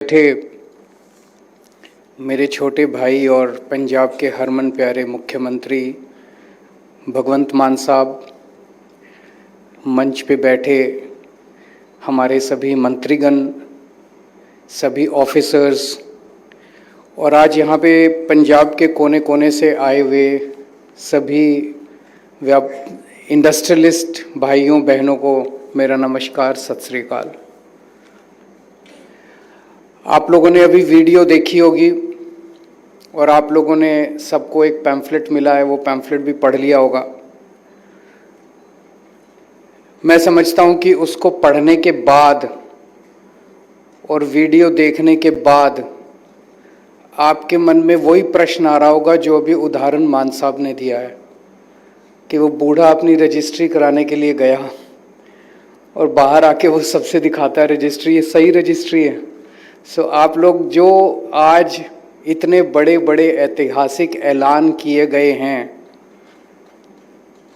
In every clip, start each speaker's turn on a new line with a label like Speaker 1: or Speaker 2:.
Speaker 1: बैठे मेरे छोटे भाई और पंजाब के हरमन प्यारे मुख्यमंत्री भगवंत मान साहब, मंच पे बैठे हमारे सभी मंत्रीगण, सभी ऑफिसर्स और आज यहाँ पे पंजाब के कोने कोने से आए हुए सभी इंडस्ट्रियलिस्ट भाइयों बहनों को मेरा नमस्कार, सत श्री अकाल। आप लोगों ने अभी वीडियो देखी होगी और आप लोगों ने सबको एक पैम्फलेट मिला है, वो पैम्फलेट भी पढ़ लिया होगा। मैं समझता हूँ कि उसको पढ़ने के बाद और वीडियो देखने के बाद आपके मन में वही प्रश्न आ रहा होगा जो अभी उदाहरण मान साहब ने दिया है कि वो बूढ़ा अपनी रजिस्ट्री कराने के लिए गया और बाहर आके वो सबसे दिखाता है रजिस्ट्री, ये सही रजिस्ट्री है। सो आप लोग जो आज इतने बड़े बड़े ऐतिहासिक ऐलान किए गए हैं,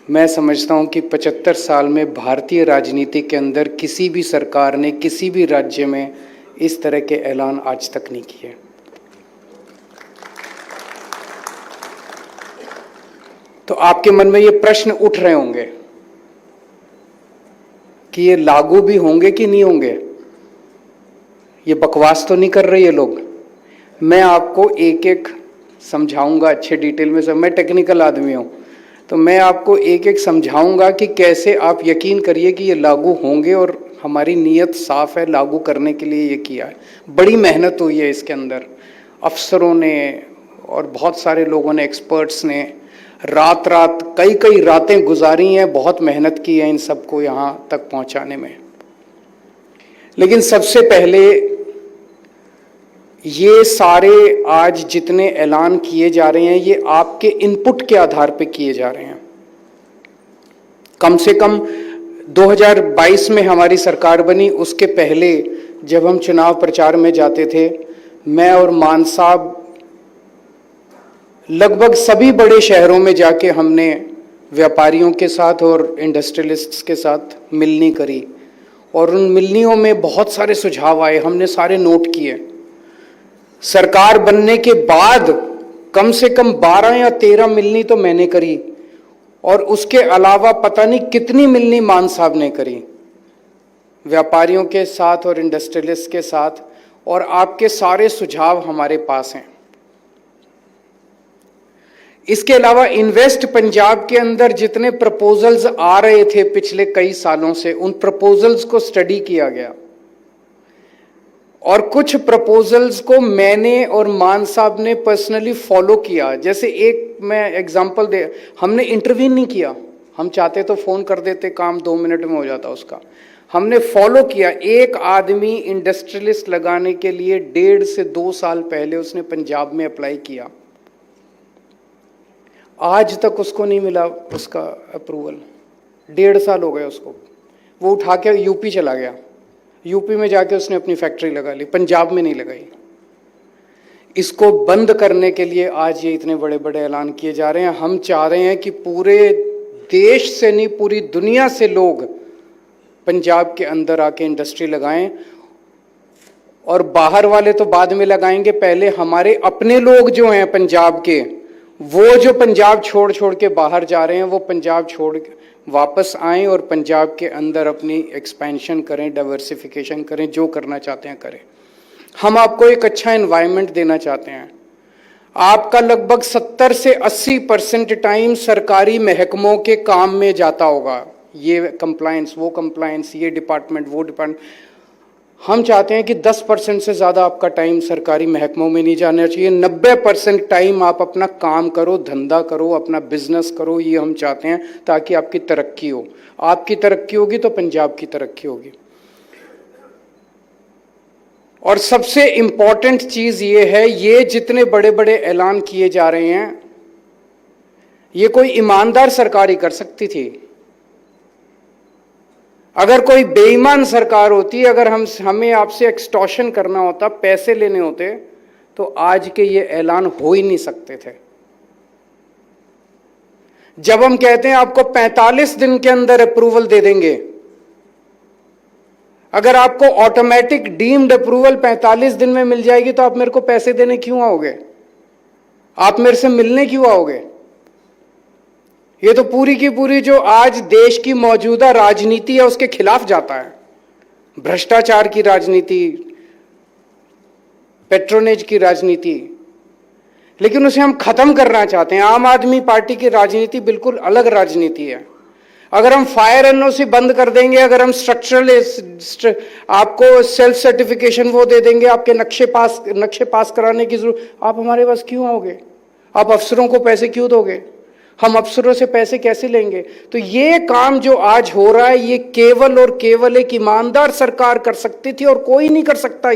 Speaker 1: मैं समझता हूं कि 75 साल में भारतीय राजनीति के अंदर किसी भी सरकार ने किसी भी राज्य में इस तरह के ऐलान आज तक नहीं किए। तो आपके मन में ये प्रश्न उठ रहे होंगे कि ये लागू भी होंगे कि नहीं होंगे, ये बकवास तो नहीं कर रहे ये लोग। मैं आपको एक एक समझाऊंगा अच्छे डिटेल में। सब मैं टेक्निकल आदमी हूँ तो मैं आपको एक एक समझाऊंगा कि कैसे आप यकीन करिए कि ये लागू होंगे और हमारी नीयत साफ है, लागू करने के लिए ये किया है। बड़ी मेहनत हुई है इसके अंदर, अफसरों ने और बहुत सारे लोगों ने, एक्सपर्ट्स ने रात रात कई रातें गुजारी हैं, बहुत मेहनत की है इन सबको यहाँ तक पहुँचाने में। लेकिन सबसे पहले ये सारे आज जितने ऐलान किए जा रहे हैं ये आपके इनपुट के आधार पे किए जा रहे हैं। कम से कम 2022 में हमारी सरकार बनी, उसके पहले जब हम चुनाव प्रचार में जाते थे, मैं और मान साहब लगभग सभी बड़े शहरों में जाके हमने व्यापारियों के साथ और इंडस्ट्रियलिस्ट्स के साथ मिलनी करी और उन मिलनियों में बहुत सारे सुझाव आए, हमने सारे नोट किए। सरकार बनने के बाद कम से कम 12 या 13 मिलनी तो मैंने करी और उसके अलावा पता नहीं कितनी मिलनी मान साहब ने करी व्यापारियों के साथ और इंडस्ट्रियलिस्ट के साथ, और आपके सारे सुझाव हमारे पास हैं। इसके अलावा इन्वेस्ट पंजाब के अंदर जितने प्रपोजल्स आ रहे थे पिछले कई सालों से, उन प्रपोजल्स को स्टडी किया गया और कुछ प्रपोजल्स को मैंने और मान साहब ने पर्सनली फॉलो किया। जैसे एक मैं एग्जांपल दे, हमने इंटरवीन नहीं किया, हम चाहते तो फोन कर देते, काम 2 मिनट में हो जाता उसका। हमने फॉलो किया। एक आदमी इंडस्ट्रियलिस्ट लगाने के लिए 1.5 से 2 साल पहले उसने पंजाब में अप्लाई किया, आज तक उसको नहीं मिला उसका अप्रूवल। 1.5 साल हो गए उसको। वो उठा के यूपी चला गया, यूपी में जाके उसने अपनी फैक्ट्री लगा ली, पंजाब में नहीं लगाई। इसको बंद करने के लिए आज ये इतने बड़े बड़े ऐलान किए जा रहे हैं। हम चाह रहे हैं कि पूरे देश से नहीं, पूरी दुनिया से लोग पंजाब के अंदर आके इंडस्ट्री लगाएं, और बाहर वाले तो बाद में लगाएंगे, पहले हमारे अपने लोग जो हैं पंजाब के, वो जो पंजाब छोड़ के बाहर जा रहे हैं, वो पंजाब छोड़ वापस आएं और पंजाब के अंदर अपनी एक्सपेंशन करें, डाइवर्सिफिकेशन करें, जो करना चाहते हैं करें। हम आपको एक अच्छा एनवायरनमेंट देना चाहते हैं। आपका लगभग 70 से 80% टाइम सरकारी महकमों के काम में जाता होगा, ये कंप्लायंस, वो कंप्लायंस, ये डिपार्टमेंट, वो डिपार्टमेंट। हम चाहते हैं कि 10% से ज़्यादा आपका टाइम सरकारी महकमों में नहीं जाना चाहिए। 90% टाइम आप अपना काम करो, धंधा करो, अपना बिजनेस करो, ये हम चाहते हैं, ताकि आपकी तरक्की हो। आपकी तरक्की होगी तो पंजाब की तरक्की होगी। और सबसे इंपॉर्टेंट चीज़ ये है, ये जितने बड़े बड़े ऐलान किए जा रहे हैं, ये कोई ईमानदार सरकार ही कर सकती थी। अगर कोई बेईमान सरकार होती, अगर हमें आपसे एक्सटॉर्शन करना होता, पैसे लेने होते, तो आज के ये ऐलान हो ही नहीं सकते थे। जब हम कहते हैं आपको 45 दिन के अंदर अप्रूवल दे देंगे, अगर आपको ऑटोमेटिक डीम्ड अप्रूवल 45 दिन में मिल जाएगी तो आप मेरे को पैसे देने क्यों आओगे? आप मेरे से मिलने क्यों आओगे? ये तो पूरी की पूरी जो आज देश की मौजूदा राजनीति है उसके खिलाफ जाता है। भ्रष्टाचार की राजनीति, पेट्रोनेज की राजनीति, लेकिन उसे हम खत्म करना चाहते हैं। आम आदमी पार्टी की राजनीति बिल्कुल अलग राजनीति है। अगर हम फायर एनओसी बंद कर देंगे, अगर हम स्ट्रक्चरल आपको सेल्फ सर्टिफिकेशन वो दे देंगे, आपके नक्शे पास कराने की जरूरत, आप हमारे पास क्यों आओगे? आप अफसरों को पैसे क्यों दोगे? हम अफसरों से पैसे कैसे लेंगे? तो ये काम जो आज हो रहा है ये केवल और केवल एक ईमानदार सरकार कर सकती थी और कोई नहीं कर सकता।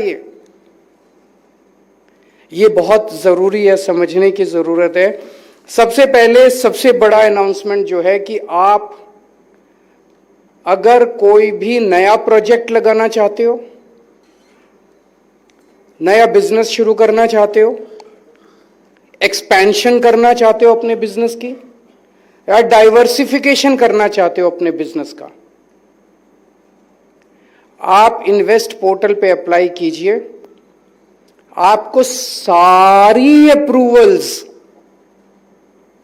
Speaker 1: ये बहुत जरूरी है, समझने की जरूरत है। सबसे पहले सबसे बड़ा अनाउंसमेंट जो है कि आप अगर कोई भी नया प्रोजेक्ट लगाना चाहते हो, नया बिजनेस शुरू करना चाहते हो, एक्सपेंशन करना चाहते हो अपने बिजनेस की, या डाइवर्सिफिकेशन करना चाहते हो अपने बिजनेस का, आप इन्वेस्ट पोर्टल पे अप्लाई कीजिए। आपको सारी अप्रूवल्स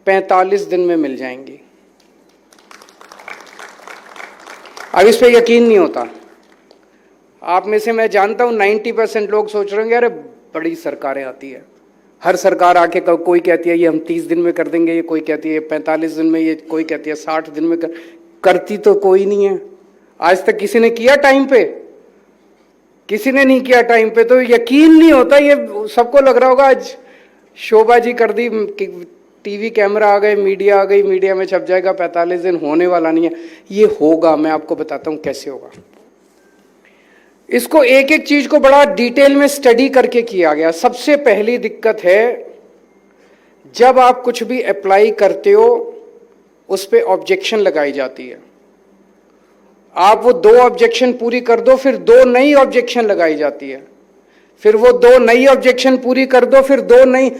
Speaker 1: 45 दिन में मिल जाएंगी। अब इस पे यकीन नहीं होता। आप में से मैं जानता हूं 90% लोग सोच रहे होंगे अरे बड़ी सरकारें आती है, हर सरकार आके कोई कहती है ये हम 30 दिन में कर देंगे, ये कोई कहती है 45 दिन में, ये कोई कहती है 60 दिन में करती तो कोई नहीं है। आज तक किसी ने किया टाइम पे? किसी ने नहीं किया टाइम पे, तो यकीन नहीं होता। ये सबको लग रहा होगा आज शोबाजी कर दी, टीवी कैमरा आ गए, मीडिया आ गई, मीडिया में छप जाएगा, 45 दिन होने वाला नहीं है। ये होगा, मैं आपको बताता हूं कैसे होगा। इसको एक एक चीज को बड़ा डिटेल में स्टडी करके किया गया। सबसे पहली दिक्कत है जब आप कुछ भी अप्लाई करते हो उस पे ऑब्जेक्शन लगाई जाती है। आप वो 2 ऑब्जेक्शन पूरी कर दो, फिर 2 नई ऑब्जेक्शन लगाई जाती है, फिर वो 2 नई ऑब्जेक्शन पूरी कर दो, फिर 2 नई।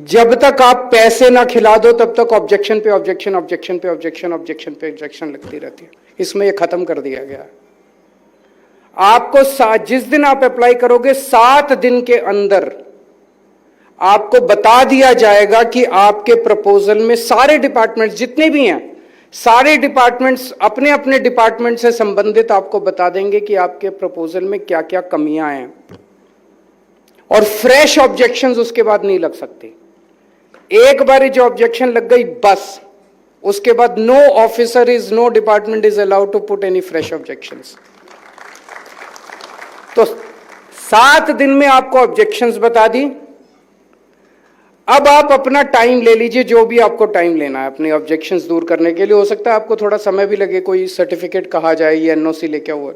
Speaker 1: जब तक आप पैसे ना खिला दो तब तक ऑब्जेक्शन पे ऑब्जेक्शन, ऑब्जेक्शन पे ऑब्जेक्शन, ऑब्जेक्शन पे ऑब्जेक्शन लगती रहती है। इसमें ये खत्म कर दिया गया है। आपको जिस दिन आप अप्लाई करोगे 7 दिन के अंदर आपको बता दिया जाएगा कि आपके प्रपोजल में सारे डिपार्टमेंट्स जितने भी हैं, सारे डिपार्टमेंट्स अपने अपने डिपार्टमेंट से संबंधित आपको बता देंगे कि आपके प्रपोजल में क्या क्या कमियां हैं, और फ्रेश ऑब्जेक्शंस उसके बाद नहीं लग सकते। एक बार जो ऑब्जेक्शन लग गई बस, उसके बाद no officer is, no department is allowed to put any fresh objections. तो 7 दिन में आपको ऑब्जेक्शंस बता दी। अब आप अपना टाइम ले लीजिए, जो भी आपको टाइम लेना है अपने ऑब्जेक्शंस दूर करने के लिए। हो सकता है आपको थोड़ा समय भी लगे, कोई सर्टिफिकेट कहा जाए या एनओसी लेके हुआ।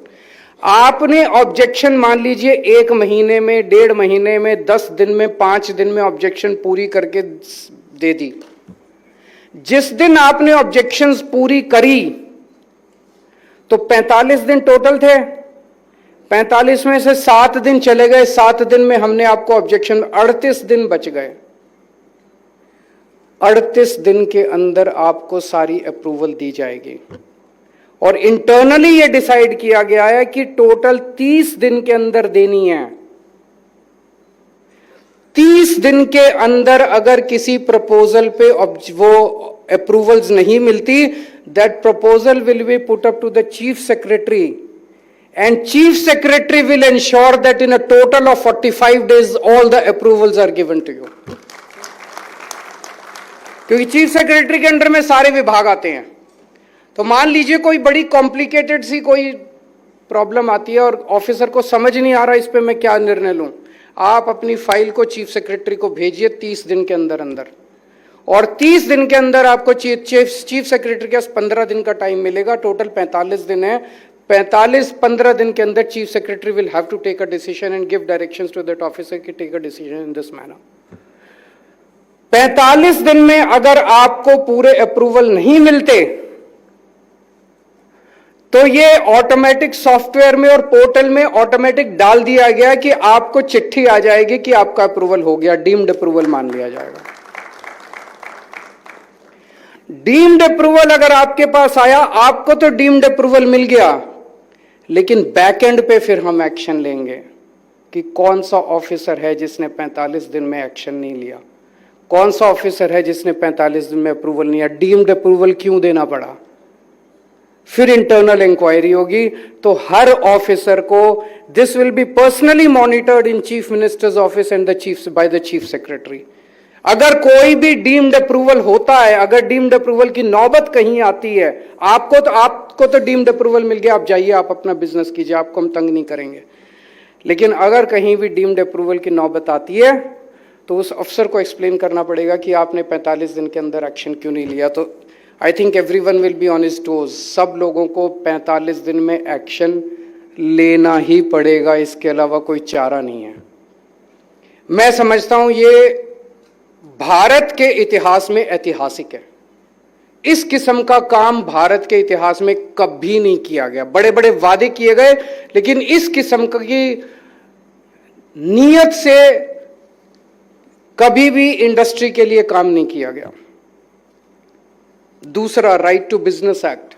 Speaker 1: आपने ऑब्जेक्शन मान लीजिए 1 महीने में, 1.5 महीने में, 10 दिन में, 5 दिन में ऑब्जेक्शन पूरी करके दे दी। जिस दिन आपने ऑब्जेक्शंस पूरी करी तो 45 दिन टोटल थे, 45 में से 7 दिन चले गए, 7 दिन में हमने आपको ऑब्जेक्शन, 38 दिन बच गए। 38 दिन के अंदर आपको सारी अप्रूवल दी जाएगी। और इंटरनली ये डिसाइड किया गया है कि टोटल 30 दिन के अंदर देनी है। 30 दिन के अंदर अगर किसी प्रपोजल पे वो अप्रूवल्स नहीं मिलती, that proposal will be put up to the chief secretary, and chief secretary will ensure that in a total of 45 days all the approvals are given to you। क्योंकि चीफ सेक्रेटरी के under में सारे विभाग आते हैं। तो मान लीजिए कोई बड़ी कॉम्प्लिकेटेड सी कोई प्रॉब्लम आती है और ऑफिसर को समझ नहीं आ रहा इस पे मैं क्या निर्णय लूं, आप अपनी फाइल को चीफ सेक्रेटरी को भेजिए 30 दिन के अंदर अंदर, और 30 दिन के अंदर आपको चीफ सेक्रेटरी के पास 15 दिन का टाइम मिलेगा। टोटल 45 दिन है। 15 दिन के अंदर chief secretary will have to take a decision and give directions to that officer कि take a decision in this manner. 45 दिन में अगर आपको पूरे अप्रूवल नहीं मिलते तो ये ऑटोमेटिक सॉफ्टवेयर में और पोर्टल में ऑटोमेटिक डाल दिया गया कि आपको चिट्ठी आ जाएगी कि आपका अप्रूवल हो गया, डीम्ड अप्रूवल मान लिया जाएगा। डीम्ड अप्रूवल अगर आपके पास आया, आपको तो डीम्ड अप्रूवल मिल गया, लेकिन बैक एंड पे फिर हम एक्शन लेंगे कि कौन सा ऑफिसर है जिसने 45 दिन में एक्शन नहीं लिया, कौन सा ऑफिसर है जिसने 45 दिन में अप्रूवल नहीं लिया, डीम्ड अप्रूवल क्यों देना पड़ा। फिर इंटरनल इंक्वायरी होगी। तो हर ऑफिसर को this will be personally monitored in chief minister's office and the chief by the chief secretary. अगर कोई भी डीम्ड अप्रूवल होता है, अगर डीम्ड अप्रूवल की नौबत कहीं आती है, आपको तो डीम्ड अप्रूवल मिल गया, आप जाइए, आप अपना बिजनेस कीजिए, आपको हम तंग नहीं करेंगे। लेकिन अगर कहीं भी डीम्ड अप्रूवल की नौबत आती है तो उस अफसर को एक्सप्लेन करना पड़ेगा कि आपने 45 दिन के अंदर एक्शन क्यों नहीं लिया। तो I think everyone will be on his toes. सब लोगों को 45 दिन में एक्शन लेना ही पड़ेगा, इसके अलावा कोई चारा नहीं है। मैं समझता हूं ये भारत के इतिहास में ऐतिहासिक है। इस किस्म का काम भारत के इतिहास में कभी नहीं किया गया। बड़े बड़े वादे किए गए, लेकिन इस किस्म की नीयत से कभी भी इंडस्ट्री के लिए काम नहीं किया गया। दूसरा, राइट टू बिजनेस एक्ट।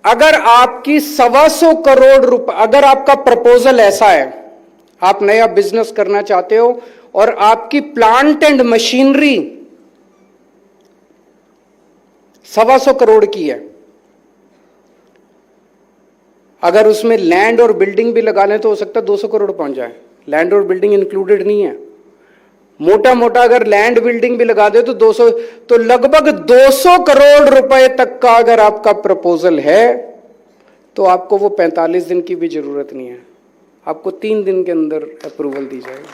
Speaker 1: अगर आपकी 125 करोड़ रुपए, अगर आपका प्रपोजल ऐसा है, आप नया बिजनेस करना चाहते हो और आपकी प्लांट एंड मशीनरी 125 करोड़ की है, अगर उसमें लैंड और बिल्डिंग भी लगा लें तो हो सकता है 200 करोड़ पहुंच जाए। लैंड और बिल्डिंग इंक्लूडेड नहीं है। मोटा मोटा अगर लैंड बिल्डिंग भी लगा दे तो 200, तो लगभग 200 करोड़ रुपए तक का अगर आपका प्रपोजल है तो आपको वो 45 दिन की भी जरूरत नहीं है, आपको 3 दिन के अंदर अप्रूवल दी जाएगी।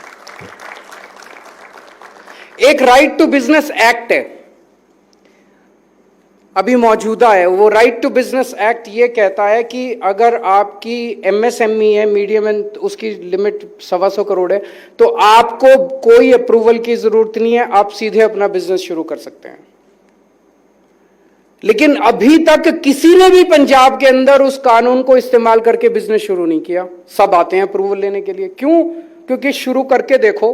Speaker 1: एक राइट टू बिजनेस एक्ट है, अभी मौजूदा है। वो राइट टू बिजनेस एक्ट ये कहता है कि अगर आपकी एमएसएमई है, मीडियम एंड, उसकी लिमिट 125 करोड़ है, तो आपको कोई अप्रूवल की जरूरत नहीं है, आप सीधे अपना बिजनेस शुरू कर सकते हैं। लेकिन अभी तक किसी ने भी पंजाब के अंदर उस कानून को इस्तेमाल करके बिजनेस शुरू नहीं किया। सब आते हैं अप्रूवल लेने के लिए। क्यों? क्योंकि शुरू करके देखो,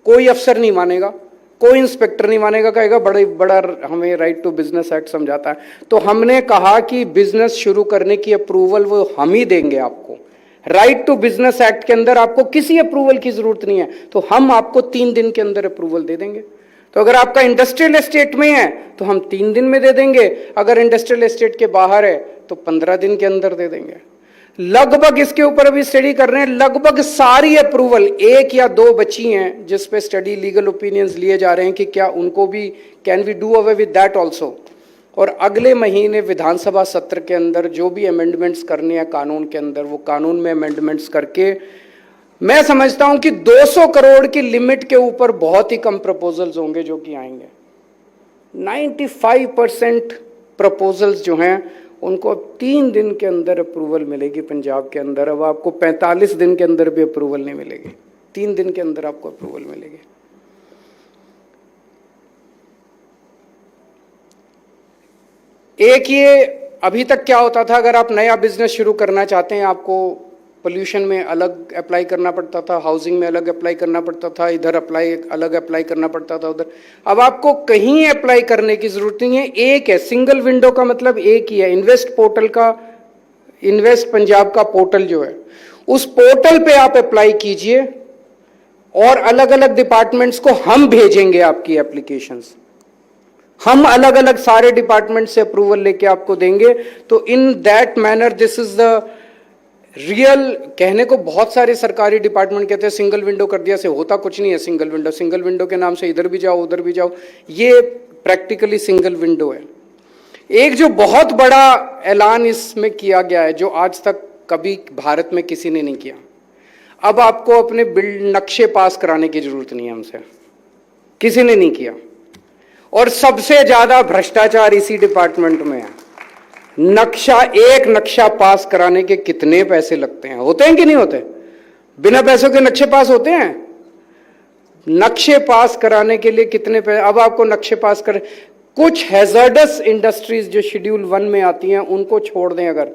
Speaker 1: कोई अफसर नहीं मानेगा, कोई इंस्पेक्टर नहीं मानेगा, कहेगा बड़ा हमें राइट टू बिजनेस एक्ट समझाता है। तो हमने कहा कि बिजनेस शुरू करने की अप्रूवल वो हम ही देंगे आपको। राइट टू बिजनेस एक्ट के अंदर आपको किसी अप्रूवल की जरूरत नहीं है, तो हम आपको 3 दिन के अंदर अप्रूवल दे देंगे। तो अगर आपका इंडस्ट्रियल एस्टेट में है तो हम 3 दिन में दे देंगे, अगर इंडस्ट्रियल एस्टेट के बाहर है तो 15 दिन के अंदर दे देंगे। लगभग इसके ऊपर अभी स्टडी कर रहे हैं, लगभग सारी अप्रूवल, 1 या 2 बची हैं जिस पे स्टडी लीगल ओपिनियंस लिए जा रहे हैं कि क्या उनको भी, can we do away with that also. और अगले महीने विधानसभा सत्र के अंदर जो भी अमेंडमेंट्स करने हैं कानून के अंदर, वो कानून में अमेंडमेंट्स करके मैं समझता हूं कि 200 करोड़ की लिमिट के ऊपर बहुत ही कम प्रपोजल्स होंगे जो कि आएंगे। 95% प्रपोजल्स जो हैं उनको अब 3 दिन के अंदर अप्रूवल मिलेगी पंजाब के अंदर। अब आपको 45 दिन के अंदर भी अप्रूवल नहीं मिलेगी, 3 दिन के अंदर आपको अप्रूवल मिलेगी। एक ये, अभी तक क्या होता था, अगर आप नया बिजनेस शुरू करना चाहते हैं आपको पोल्यूशन में अलग अप्लाई करना पड़ता था, हाउसिंग में अलग अप्लाई करना पड़ता था, इधर अलग अप्लाई करना पड़ता था, उधर। अब आपको कहीं अप्लाई करने की जरूरत नहीं है, एक है। सिंगल विंडो का मतलब एक ही है। इन्वेस्ट पोर्टल का, इन्वेस्ट पंजाब का पोर्टल जो है, उस पोर्टल पे आप अप्लाई कीजिए और अलग अलग डिपार्टमेंट्स को हम भेजेंगे आपकी एप्लीकेशंस। हम अलग अलग सारे डिपार्टमेंट से अप्रूवल लेके आपको देंगे। तो in that manner this is the real. कहने को बहुत सारे सरकारी डिपार्टमेंट कहते हैं सिंगल विंडो कर दिया, से होता कुछ नहीं है। सिंगल विंडो के नाम से इधर भी जाओ उधर भी जाओ, ये प्रैक्टिकली सिंगल विंडो है। एक जो बहुत बड़ा ऐलान इसमें किया गया है, जो आज तक कभी भारत में किसी ने नहीं किया, अब आपको अपने नक्शे पास कराने की जरूरत नहीं है हमसे, किसी ने नहीं किया। और सबसे ज्यादा भ्रष्टाचार इसी डिपार्टमेंट में है। एक नक्शा पास कराने के कितने पैसे लगते हैं? होते हैं कि नहीं होते? बिना पैसों के नक्शे पास होते हैं? नक्शे पास कराने के लिए कितने पैसे? अब आपको नक्शे पास कर, कुछ हैजर्डस इंडस्ट्रीज जो शेड्यूल 1 में आती हैं उनको छोड़ दें, अगर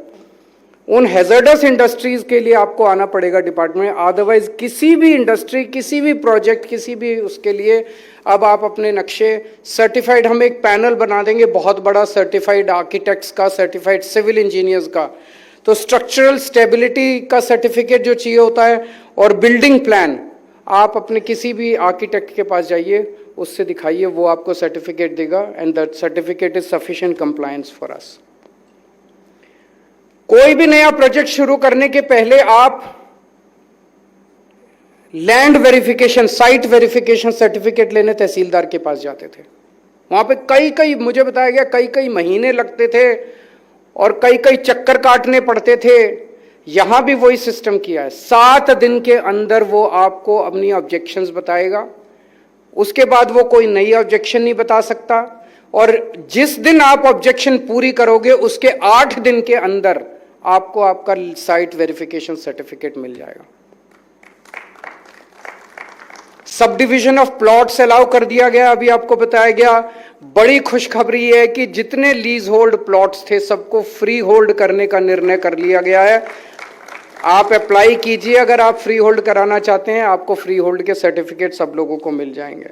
Speaker 1: उन हैजर्डस इंडस्ट्रीज के लिए आपको आना पड़ेगा डिपार्टमेंट। अदरवाइज किसी भी इंडस्ट्री, किसी भी प्रोजेक्ट, किसी भी उसके लिए अब आप अपने नक्शे सर्टिफाइड, हम एक पैनल बना देंगे बहुत बड़ा, सर्टिफाइड आर्किटेक्ट्स का, सर्टिफाइड सिविल इंजीनियर्स का। तो स्ट्रक्चरल स्टेबिलिटी का सर्टिफिकेट जो चाहिए होता है और बिल्डिंग प्लान, आप अपने किसी भी आर्किटेक्ट के पास जाइए, उससे दिखाइए, वो आपको सर्टिफिकेट देगा and that certificate is sufficient compliance for us. कोई भी नया प्रोजेक्ट शुरू करने के पहले आप land verification, site verification certificate लेने तहसीलदार के पास जाते थे। वहां पे कई मुझे बताया गया कई महीने लगते थे और कई चक्कर काटने पड़ते थे। यहां भी वही सिस्टम किया है, 7 दिन के अंदर वो आपको अपनी ऑब्जेक्शंस बताएगा, उसके बाद वो कोई नई ऑब्जेक्शन नहीं बता सकता, और जिस दिन आप ऑब्जेक्शन पूरी करोगे उसके 8 दिन के अंदर आपको आपका साइट वेरिफिकेशन सर्टिफिकेट मिल जाएगा। Sub division of plots allow कर दिया गया, अभी आपको बताया गया। बड़ी खुशखबरी है कि जितने लीज होल्ड प्लॉट्स थे सबको फ्री होल्ड करने का निर्णय कर लिया गया है। आप अप्लाई कीजिए, अगर आप फ्री होल्ड कराना चाहते हैं, आपको फ्री होल्ड के सर्टिफिकेट सब लोगों को मिल जाएंगे।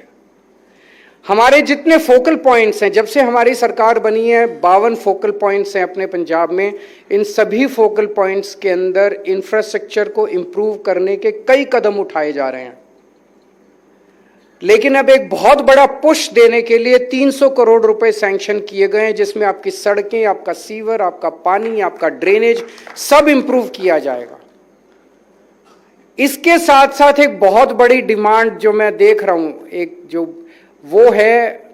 Speaker 1: हमारे जितने फोकल पॉइंट्स हैं, जब से हमारी सरकार बनी है 52 फोकल पॉइंट्स हैं अपने पंजाब में। इन सभी फोकल पॉइंट्स के अंदर इंफ्रास्ट्रक्चर को इंप्रूव करने के कई कदम उठाए जा रहे हैं, लेकिन अब एक बहुत बड़ा पुश देने के लिए 300 करोड़ रुपए सैंक्शन किए गए हैं, जिसमें आपकी सड़कें, आपका सीवर, आपका पानी, आपका ड्रेनेज सब इंप्रूव किया जाएगा। इसके साथ साथ एक बहुत बड़ी डिमांड जो मैं देख रहा हूं, एक जो वो है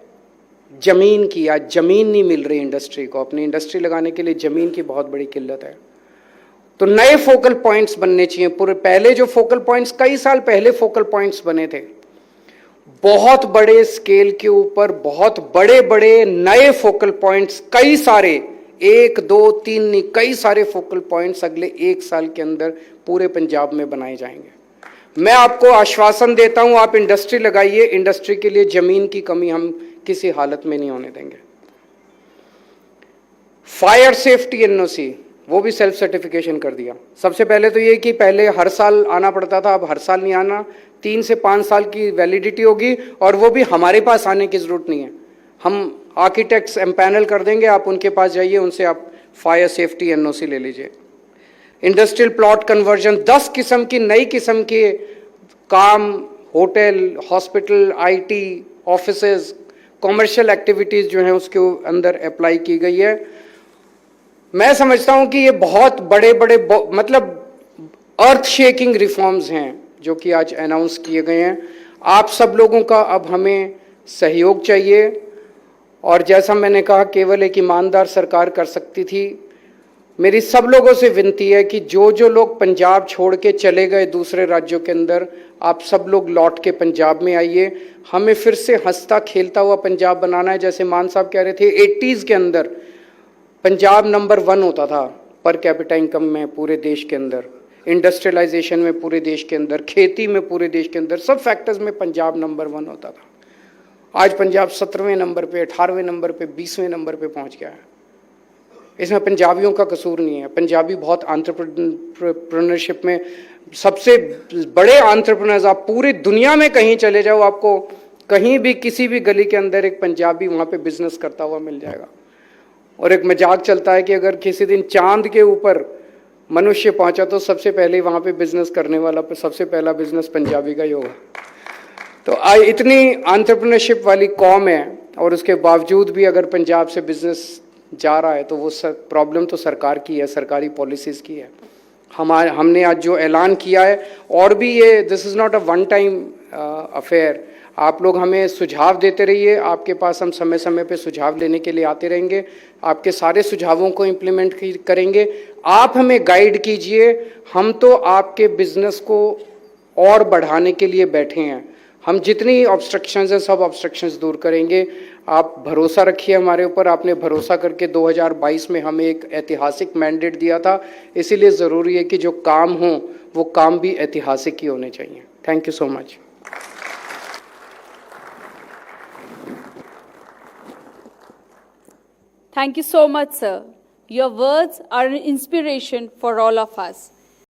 Speaker 1: जमीन की। आज जमीन नहीं मिल रही इंडस्ट्री को, अपनी इंडस्ट्री लगाने के लिए जमीन की बहुत बड़ी किल्लत है। तो नए फोकल पॉइंट्स बनने चाहिए। पूरे पहले जो फोकल पॉइंट्स, कई साल पहले फोकल पॉइंट्स बने थे, बहुत बड़े स्केल के ऊपर बहुत बड़े बड़े नए फोकल पॉइंट्स, कई सारे, 1 2 3 नहीं, कई सारे फोकल पॉइंट्स अगले 1 साल के अंदर पूरे पंजाब में बनाए जाएंगे। मैं आपको आश्वासन देता हूं, आप इंडस्ट्री लगाइए, इंडस्ट्री के लिए जमीन की कमी हम किसी हालत में नहीं होने देंगे। फायर सेफ्टी एनओसी, वो भी सेल्फ सर्टिफिकेशन कर दिया। सबसे पहले तो ये कि पहले हर साल आना पड़ता था, अब हर साल नहीं आना, 3 से 5 साल की वैलिडिटी होगी, और वो भी हमारे पास आने की जरूरत नहीं है। हम आर्किटेक्ट्स एम्पैनल कर देंगे, आप उनके पास जाइए, उनसे आप फायर सेफ्टी एनओसी ले लीजिए। इंडस्ट्रियल प्लॉट कन्वर्जन, 10 किस्म की नई किस्म के काम, hotel, hospital, IT, offices, commercial activities जो हैं उसके अंदर अप्लाई की गई है। मैं समझता हूं कि ये बहुत बड़े बड़े मतलब अर्थ शेकिंग रिफॉर्म्स हैं जो कि आज अनाउंस किए गए हैं। आप सब लोगों का अब हमें सहयोग चाहिए, और जैसा मैंने कहा केवल एक ईमानदार सरकार कर सकती थी। मेरी सब लोगों से विनती है कि जो जो लोग पंजाब छोड़ के चले गए दूसरे राज्यों के अंदर, आप सब लोग लौट के पंजाब में आइए। हमें फिर से हंसता खेलता हुआ पंजाब बनाना है। जैसे मान साहब कह रहे थे, 80s के अंदर पंजाब नंबर 1 होता था पर कैपिटा इनकम में पूरे देश के अंदर, इंडस्ट्रियलाइजेशन में पूरे देश के अंदर, खेती में पूरे देश के अंदर, सब फैक्टर्स में पंजाब नंबर 1 होता था। आज पंजाब 17वें नंबर पे, 18वें नंबर पे, 20वें नंबर पे पहुंच गया है। इसमें पंजाबियों का कसूर नहीं है। पंजाबी बहुत एंटरप्रेन्योरशिप में सबसे बड़े एंटरप्रेन्योर्स, आप पूरी दुनिया में कहीं चले जाओ, आपको कहीं भी किसी भी गली के अंदर एक पंजाबी वहाँ पे बिजनेस करता हुआ मिल जाएगा। और एक मजाक चलता है कि अगर किसी दिन चांद के ऊपर मनुष्य पहुंचा तो सबसे पहले वहाँ पे बिजनेस करने वाला सबसे पहला बिजनेस पंजाबी का ही होगा। तो इतनी एंटरप्रेन्योरशिप वाली कौम है, और उसके बावजूद भी अगर पंजाब से बिजनेस जा रहा है तो वो प्रॉब्लम तो सरकार की है, सरकारी पॉलिसीज़ की है। हमने आज जो ऐलान किया है, और भी ये this is not a one time affair. आप लोग हमें सुझाव देते रहिए, आपके पास हम समय समय पे सुझाव लेने के लिए आते रहेंगे, आपके सारे सुझावों को इम्प्लीमेंट करेंगे। आप हमें गाइड कीजिए, हम तो आपके बिजनेस को और बढ़ाने के लिए बैठे हैं। हम जितनी ऑब्स्ट्रक्शंस हैं सब ऑब्स्ट्रक्शंस दूर करेंगे। आप भरोसा रखिए हमारे ऊपर। आपने भरोसा करके 2022 में हमें एक ऐतिहासिक मैंडेट दिया था, इसीलिए ज़रूरी है कि जो काम हो वो काम भी ऐतिहासिक ही होने चाहिए। Thank you so much.
Speaker 2: Thank you so much, sir. Your words are an inspiration for all of us.